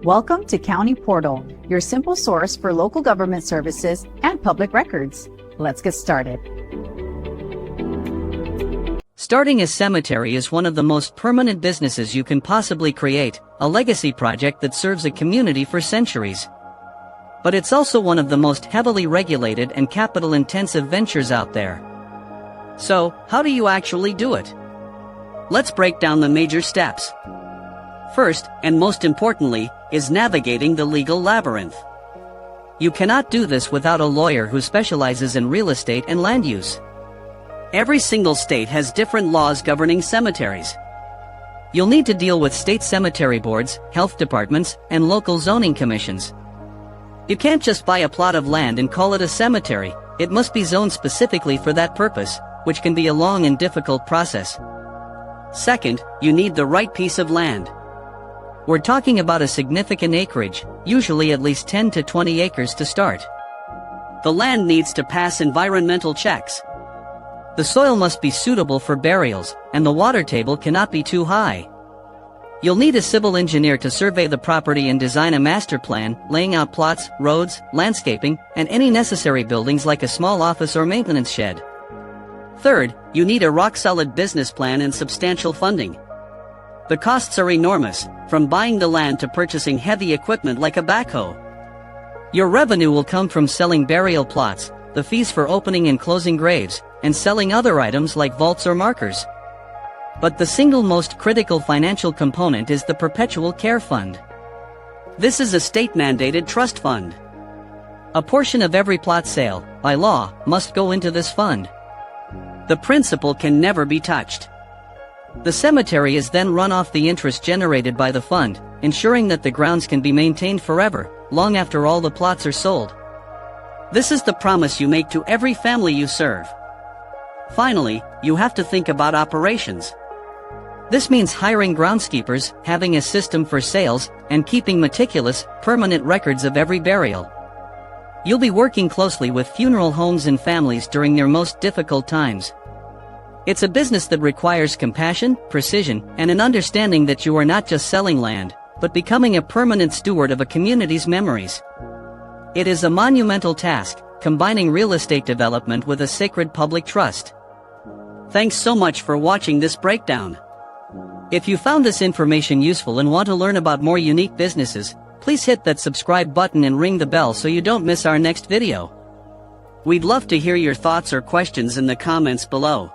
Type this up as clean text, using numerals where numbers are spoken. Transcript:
Welcome to County Portal, your simple source for local government services and public records. Let's get started. Starting a cemetery is one of the most permanent businesses you can possibly create, a legacy project that serves a community for centuries. But it's also one of the most heavily regulated and capital-intensive ventures out there. So, how do you actually do it? Let's break down the major steps. First, and most importantly, is navigating the legal labyrinth. You cannot do this without a lawyer who specializes in real estate and land use. Every single state has different laws governing cemeteries. You'll need to deal with state cemetery boards, health departments, and local zoning commissions. You can't just buy a plot of land and call it a cemetery. It must be zoned specifically for that purpose, which can be a long and difficult process. Second, you need the right piece of land. We're talking about a significant acreage, usually at least 10 to 20 acres to start. The land needs to pass environmental checks. The soil must be suitable for burials, and the water table cannot be too high. You'll need a civil engineer to survey the property and design a master plan, laying out plots, roads, landscaping, and any necessary buildings like a small office or maintenance shed. Third, you need a rock-solid business plan and substantial funding. The costs are enormous, from buying the land to purchasing heavy equipment like a backhoe. Your revenue will come from selling burial plots, the fees for opening and closing graves, and selling other items like vaults or markers. But the single most critical financial component is the Perpetual Care Fund. This is a state-mandated trust fund. A portion of every plot sale, by law, must go into this fund. The principal can never be touched. The cemetery is then run off the interest generated by the fund, ensuring that the grounds can be maintained forever, long after all the plots are sold. This is the promise you make to every family you serve. Finally, you have to think about operations. This means hiring groundskeepers, having a system for sales, and keeping meticulous, permanent records of every burial. You'll be working closely with funeral homes and families during their most difficult times. It's a business that requires compassion, precision, and an understanding that you are not just selling land, but becoming a permanent steward of a community's memories. It is a monumental task, combining real estate development with a sacred public trust. Thanks so much for watching this breakdown. If you found this information useful and want to learn about more unique businesses, please hit that subscribe button and ring the bell so you don't miss our next video. We'd love to hear your thoughts or questions in the comments below.